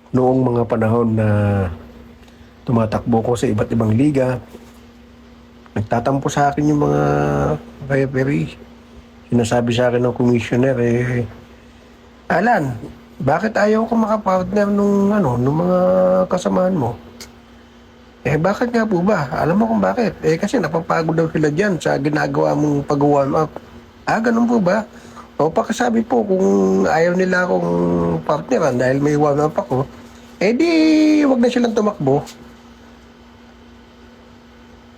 Noong mga panahon na tumatakbo ko sa iba't ibang liga, nagtatampo sa akin yung mga referee. Sinasabi sa akin ng commissioner, Alan, bakit ayaw ko makapartner nung mga kasamahan mo? Bakit nga po ba? Alam mo kung bakit? Kasi napapagod daw sila dyan sa ginagawa mong pag-warm up. Ganun po ba? O pakasabi po kung ayaw nila akong partneran dahil may warm up ako, di wag na silang tumakbo.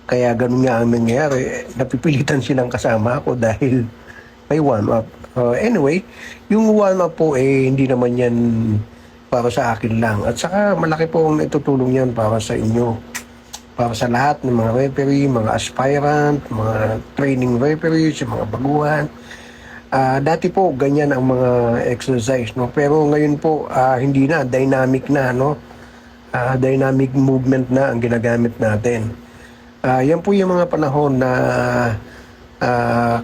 Kaya ganun nga ang nangyayari. Napipilitan silang kasama ako dahil may warm up. Anyway, yung warm up po hindi naman yan para sa akin lang. At saka malaki po ang itutulong yan para sa inyo. Para sa lahat ng mga referee, mga aspirant, mga training referees, mga baguhan. Dati po ganyan ang mga exercise, no? Pero ngayon po hindi na, dynamic na, no? Dynamic movement na ang ginagamit natin. Yan po yung mga panahon na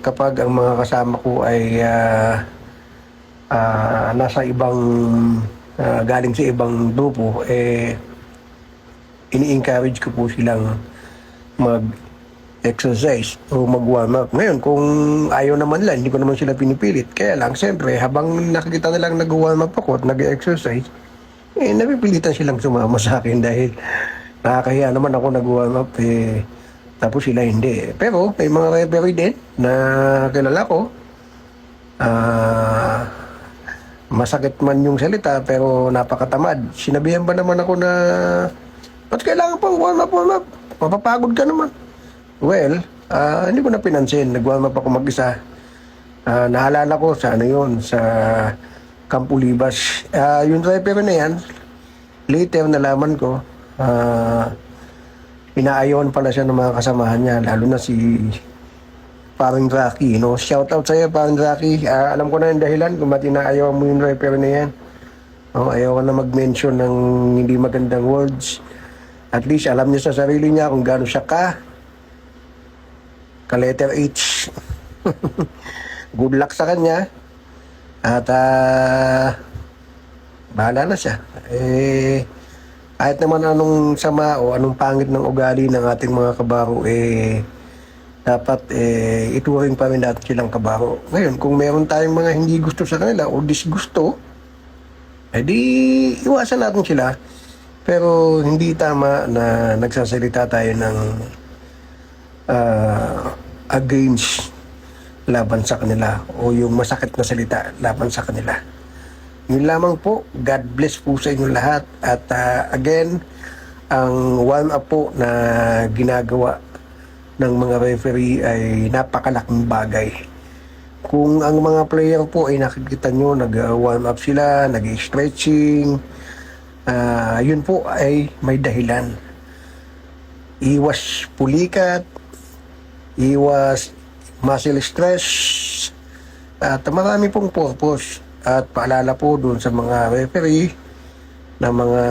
kapag ang mga kasama ko ay nasa ibang galing sa ibang grupo, ini-encourage ko po silang mag-exercise o mag-warm up. Ngayon, kung ayaw naman lang, hindi ko naman sila pinipilit. Kaya lang, siyempre, habang nakikita nilang nag-warm up ako at nag-exercise, napipilitan silang sumama sa akin dahil nakakahiya naman ako nag-warm up, tapos sila hindi. Pero may mga referee din na kilala ko. Masakit man yung salita pero napakatamad. Sinabihan ba naman ako na ba't kailangan pang warm up? Mapapagod ka naman. Well, hindi ko na pinansin. Nag-warm up ako mag-isa. Naalala ko sa sa Campo Libas. Yung referee na yan, later nalaman ko, inaayawan pala siya ng mga kasamahan niya, lalo na si Paring Rocky, no? Shout out sa iyo, Paring Rocky. Alam ko na yung dahilan kung ba't inaayawan mo yung referee na yan. Ayaw ka na mag-mention ng hindi magandang words. At least alam niya sa sarili niya kung gaano siya ka-letter H. Good luck sa kanya. At bahala na siya. Kahit naman anong sama o anong pangit ng ugali ng ating mga kabaro, dapat ituring pa rin natin silang kabaro. Ngayon, kung meron tayong mga hindi gusto sa kanila o disgusto, di iwasan natin sila. Pero hindi tama na nagsasalita tayo ng against laban sa kanila o yung masakit na salita laban sa kanila. Yun lamang po. God bless po sa inyo lahat. At again, ang warm up po na ginagawa ng mga referee ay napakalaking bagay. Kung ang mga player po ay nakikita nyo, nag-warm up sila, nag-stretching, yun po ay may dahilan. Iwas pulikat, iwas muscle stress, at marami pong purpose. At paalala po doon sa mga referee na mga,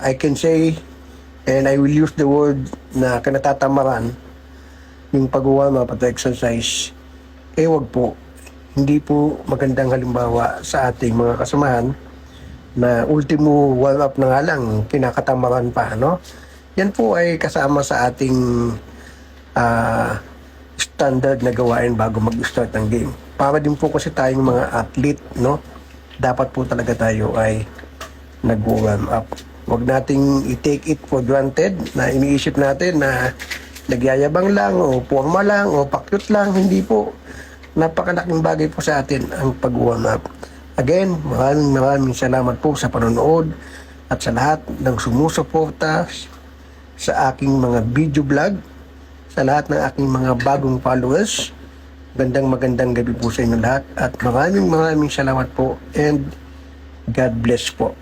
I can say, and I will use the word na kinatatamaran yung pag-warm up at exercise, wag po. Hindi po magandang halimbawa sa ating mga kasamahan na ultimo warm up na nga lang, kinakatamaran pa, no? Yan po ay kasama sa ating standard na gawain bago mag-start ng game. Para din po kasi tayong mga athlete, no? Dapat po talaga tayo ay nag-warm up. Huwag nating i-take it for granted na iniisip natin na nagyayabang lang o forma lang o pakyut lang. Hindi po. Napakalaking bagay po sa atin ang pag-warm up. Again, maraming salamat po sa panonood at sa lahat ng sumusuporta sa aking mga video vlog, sa lahat ng aking mga bagong followers. Magandang gabi po sa inyo lahat at maraming salamat po and God bless po.